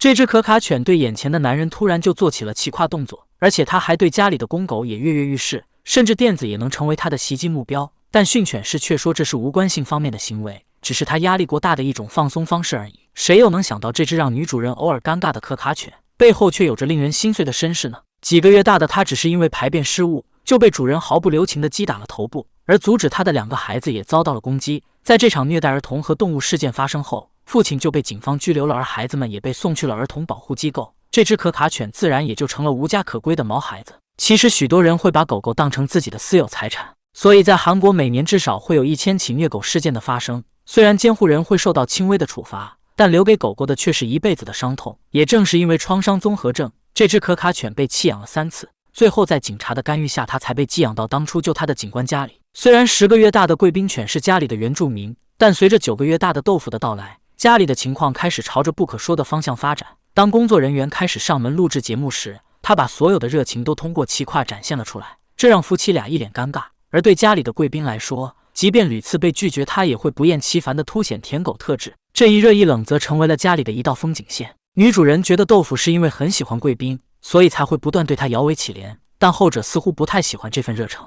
这只可卡犬对眼前的男人突然就做起了气跨动作，而且他还对家里的公狗也跃跃欲试，甚至垫子也能成为他的袭击目标。但训犬师却说这是无关性方面的行为，只是他压力过大的一种放松方式而已。谁又能想到这只让女主人偶尔尴尬的可卡犬背后却有着令人心碎的身世呢？几个月大的它只是因为排便失误就被主人毫不留情地击打了头部，而阻止他的2个孩子也遭到了攻击。在这场虐待儿童和动物事件发生后，父亲就被警方拘留了，而孩子们也被送去了儿童保护机构。这只可卡犬自然也就成了无家可归的毛孩子。其实许多人会把狗狗当成自己的私有财产，所以在韩国每年至少会有1000起虐狗事件的发生。虽然监护人会受到轻微的处罚，但留给狗狗的却是一辈子的伤痛。也正是因为创伤综合症，这只可卡犬被弃养了3次，最后在警察的干预下，它才被寄养到当初救它的警官家里。虽然10个月大的贵宾犬是家里的原住民，但随着9个月大的豆腐的到来，家里的情况开始朝着不可说的方向发展。当工作人员开始上门录制节目时，他把所有的热情都通过气跨展现了出来，这让夫妻俩一脸尴尬。而对家里的贵宾来说，即便屡次被拒绝，他也会不厌其烦地凸显舔狗特质。这一热一冷则成为了家里的一道风景线。女主人觉得豆腐是因为很喜欢贵宾，所以才会不断对他摇尾乞怜，但后者似乎不太喜欢这份热诚。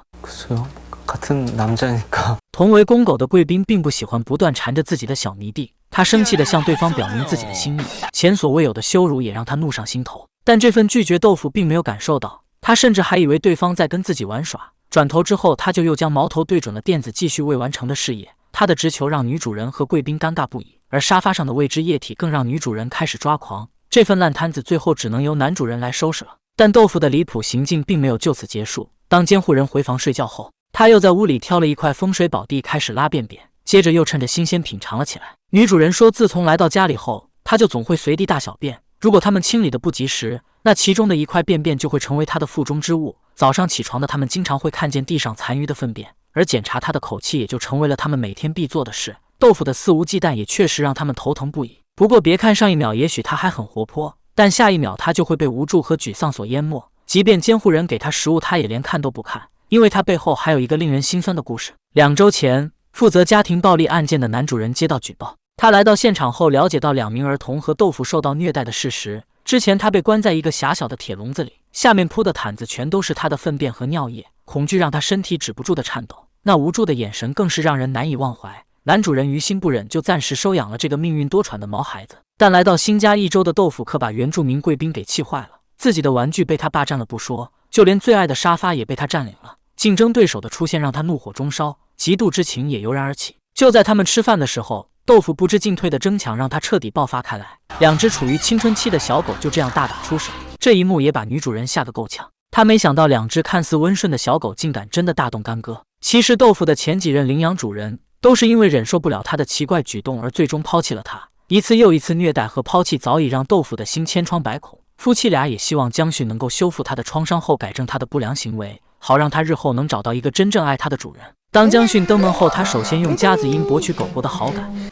同为公狗的贵宾并不喜欢不断缠着自己的小迷弟，他生气地向对方表明自己的心意，前所未有的羞辱也让他怒上心头。但这份拒绝豆腐并没有感受到，他甚至还以为对方在跟自己玩耍。转头之后，他就又将矛头对准了垫子，继续未完成的事业。他的直球让女主人和贵宾尴尬不已，而沙发上的未知液体更让女主人开始抓狂。这份烂摊子最后只能由男主人来收拾了。但豆腐的离谱行径并没有就此结束。当监护人回房睡觉后，他又在屋里挑了一块风水宝地开始拉便便，接着又趁着新鲜品尝了起来。女主人说，自从来到家里后，他就总会随地大小便，如果他们清理的不及时，那其中的一块便便就会成为他的腹中之物。早上起床的他们经常会看见地上残余的粪便，而检查他的口气也就成为了他们每天必做的事。豆腐的肆无忌惮也确实让他们头疼不已。不过别看上一秒也许他还很活泼，但下一秒他就会被无助和沮丧所淹没。即便监护人给他食物，他也连看都不看，因为他背后还有一个令人心酸的故事。2周前，负责家庭暴力案件的男主人接到举报，他来到现场后了解到2名儿童和豆腐受到虐待的事实。之前他被关在一个狭小的铁笼子里，下面铺的毯子全都是他的粪便和尿液，恐惧让他身体止不住的颤抖，那无助的眼神更是让人难以忘怀。男主人于心不忍，就暂时收养了这个命运多舛的毛孩子。但来到新家1周的豆腐可把原住民贵宾给气坏了，自己的玩具被他霸占了不说，就连最爱的沙发也被他占领了。竞争对手的出现让他怒火中烧，嫉妒之情也油然而起。就在他们吃饭的时候，豆腐不知进退的争抢让他彻底爆发开来，2只处于青春期的小狗就这样大打出手。这一幕也把女主人吓得够呛，她没想到2只看似温顺的小狗竟敢真的大动干戈。其实豆腐的前几任领养主人都是因为忍受不了他的奇怪举动而最终抛弃了他。一次又一次虐待和抛弃早已让豆腐的心千疮百孔，夫妻俩也希望江旭能够修复他的创伤后改正他的不良行为，好让他日後能找到一个真正爱他的主人。当江迅登门后，他首先用夹子音博取狗狗的好感。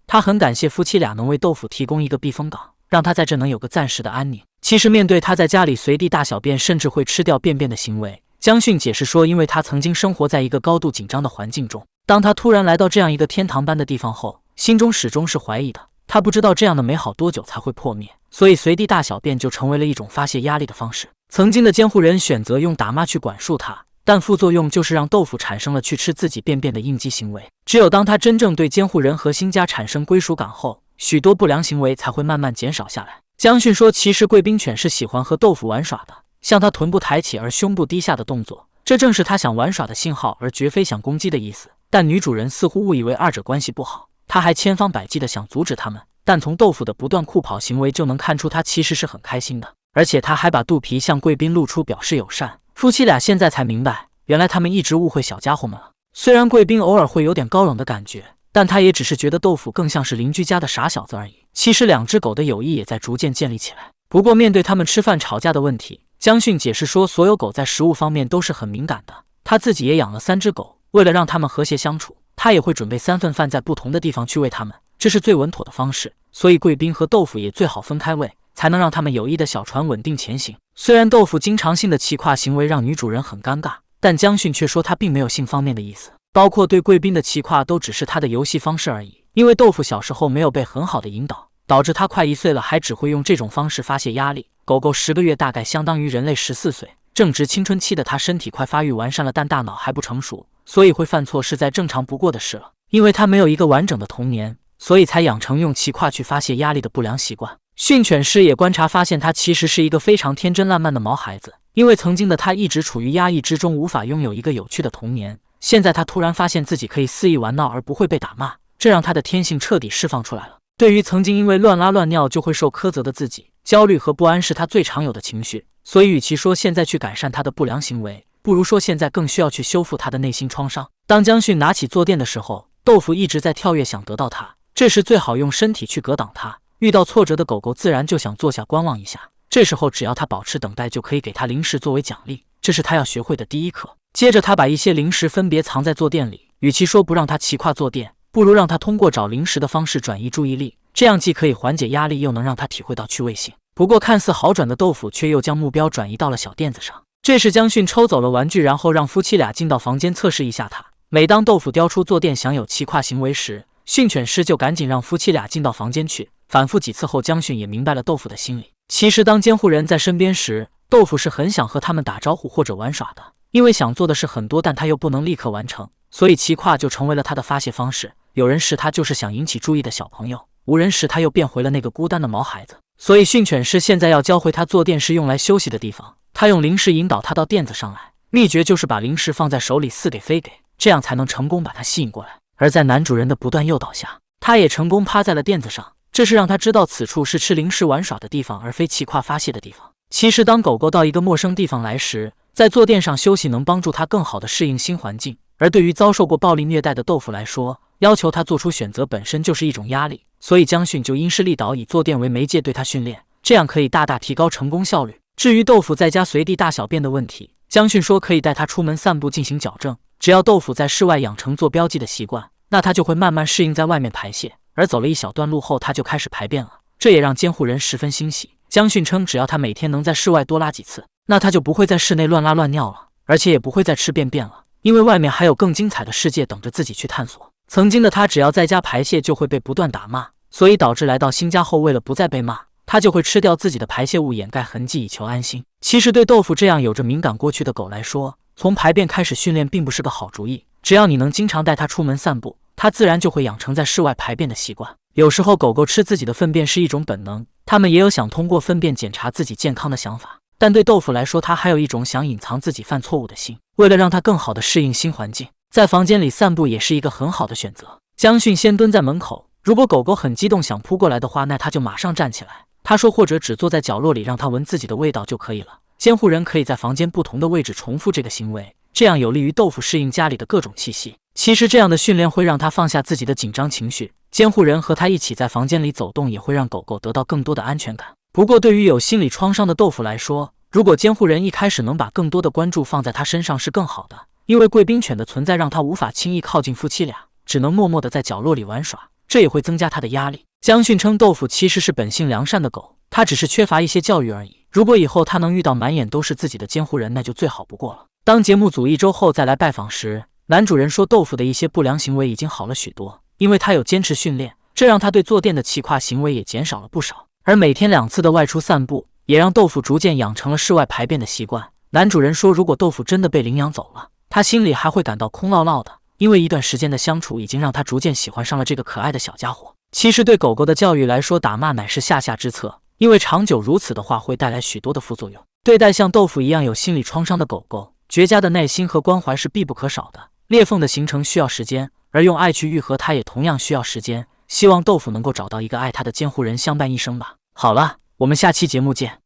他很感谢夫妻俩能为豆腐提供一个避风港，让他在这能有个暂时的安宁。其实面对他在家里随地大小便甚至会吃掉便便的行为，江迅解释说，因为他曾经生活在一个高度紧张的环境中，当他突然来到这样一个天堂般的地方后，心中始终是怀疑的。他不知道这样的美好多久才会破灭，所以随地大小便就成为了一种发泄压力的方式。曾经的监护人选择用打骂去管束他，但副作用就是让豆腐产生了去吃自己便便的应激行为。只有当他真正对监护人和新家产生归属感后，许多不良行为才会慢慢减少下来。江迅说，其实贵宾犬是喜欢和豆腐玩耍的，像他臀部抬起而胸部低下的动作，这正是他想玩耍的信号，而绝非想攻击的意思。但女主人似乎误以为二者关系不好，她还千方百计地想阻止他们，但从豆腐的不断酷跑行为就能看出他其实是很开心的，而且他还把肚皮向贵宾露出表示友善。夫妻俩现在才明白，原来他们一直误会小家伙们了。虽然贵宾偶尔会有点高冷的感觉，但他也只是觉得豆腐更像是邻居家的傻小子而已。其实两只狗的友谊也在逐渐建立起来。不过面对他们吃饭吵架的问题，江迅解释说，所有狗在食物方面都是很敏感的，他自己也养了3只狗，为了让他们和谐相处，他也会准备3份饭在不同的地方去喂它们，这是最稳妥的方式。所以贵宾和豆腐也最好分开喂，才能让他们友谊的小船稳定前行。虽然豆腐经常性的骑跨行为让女主人很尴尬，但江迅却说他并没有性方面的意思，包括对贵宾的骑跨都只是他的游戏方式而已。因为豆腐小时候没有被很好的引导，导致他快1岁了还只会用这种方式发泄压力。狗狗10个月大概相当于人类14岁，正值青春期的他身体快发育完善了，但大脑还不成熟，所以会犯错是再正常不过的事了。因为他没有一个完整的童年，所以才养成用其胯去发泄压力的不良习惯。训犬师也观察发现，他其实是一个非常天真烂漫的毛孩子。因为曾经的他一直处于压抑之中，无法拥有一个有趣的童年。现在他突然发现自己可以肆意玩闹而不会被打骂，这让他的天性彻底释放出来了。对于曾经因为乱拉乱尿就会受苛责的自己，焦虑和不安是他最常有的情绪。所以与其说现在去改善他的不良行为，不如说现在更需要去修复他的内心创伤。当江训拿起坐垫的时候，豆腐一直在跳跃想得到它，这时最好用身体去格挡它。遇到挫折的狗狗自然就想坐下观望一下，这时候只要他保持等待，就可以给他零食作为奖励，这是他要学会的第一课。接着他把一些零食分别藏在坐垫里，与其说不让他骑跨坐垫，不如让他通过找零食的方式转移注意力，这样既可以缓解压力，又能让他体会到趣味性。不过看似好转的豆腐却又将目标转移到了小垫子上。这时江训抽走了玩具，然后让夫妻俩进到房间测试一下他。每当豆腐叼出坐垫想有骑跨行为时，训犬师就赶紧让夫妻俩进到房间去。反复几次后，江训也明白了豆腐的心理。其实当监护人在身边时，豆腐是很想和他们打招呼或者玩耍的，因为想做的事很多，但他又不能立刻完成，所以骑跨就成为了他的发泄方式。有人时他就是想引起注意的小朋友，无人时他又变回了那个孤单的毛孩子。所以训犬师现在要教会他坐垫是用来休息的地方，他用零食引导他到垫子上来，秘诀就是把零食放在手里似给非给，这样才能成功把他吸引过来。而在男主人的不断诱导下，他也成功趴在了垫子上，这是让他知道此处是吃零食玩耍的地方，而非骑跨发泄的地方。其实当狗狗到一个陌生地方来时，在坐垫上休息能帮助他更好地适应新环境。而对于遭受过暴力虐待的豆腐来说，要求他做出选择本身就是一种压力，所以江训就因势利导，以坐垫为媒介对他训练，这样可以大大提高成功效率。至于豆腐在家随地大小便的问题，江训说可以带他出门散步进行矫正，只要豆腐在室外养成做标记的习惯，那他就会慢慢适应在外面排泄，而走了一小段路后他就开始排便了，这也让监护人十分欣喜。江训称只要他每天能在室外多拉几次，那他就不会在室内乱拉乱尿了，而且也不会再吃便便了，因为外面还有更精彩的世界等着自己去探索。曾经的他只要在家排泄就会被不断打骂，所以导致来到新家后，为了不再被骂，他就会吃掉自己的排泄物掩盖痕迹以求安心。其实对豆腐这样有着敏感过去的狗来说，从排便开始训练并不是个好主意，只要你能经常带它出门散步，它自然就会养成在室外排便的习惯。有时候狗狗吃自己的粪便是一种本能，它们也有想通过粪便检查自己健康的想法，但对豆腐来说，它还有一种想隐藏自己犯错误的心。为了让它更好地适应新环境，在房间里散步也是一个很好的选择。江训先蹲在门口，如果狗狗很激动想扑过来的话，那他就马上站起来。他说或者只坐在角落里让它闻自己的味道就可以了。监护人可以在房间不同的位置重复这个行为，这样有利于豆腐适应家里的各种气息。其实这样的训练会让他放下自己的紧张情绪，监护人和他一起在房间里走动也会让狗狗得到更多的安全感。不过对于有心理创伤的豆腐来说，如果监护人一开始能把更多的关注放在他身上是更好的，因为贵宾犬的存在让他无法轻易靠近夫妻俩，只能默默地在角落里玩耍，这也会增加他的压力。江训称豆腐其实是本性良善的狗，他只是缺乏一些教育而已。如果以后他能遇到满眼都是自己的监护人，那就最好不过了。当节目组1周后再来拜访时，男主人说豆腐的一些不良行为已经好了许多，因为他有坚持训练，这让他对坐垫的骑跨行为也减少了不少。而每天2次的外出散步，也让豆腐逐渐养成了室外排便的习惯。男主人说，如果豆腐真的被领养走了，他心里还会感到空落落的，因为一段时间的相处已经让他逐渐喜欢上了这个可爱的小家伙。其实对狗狗的教育来说，打骂乃是下之策，因为长久如此的话会带来许多的副作用。对待像豆腐一样有心理创伤的狗狗，绝佳的耐心和关怀是必不可少的。裂缝的形成需要时间，而用爱去愈合它也同样需要时间。希望豆腐能够找到一个爱它的监护人相伴一生吧。好了，我们下期节目见。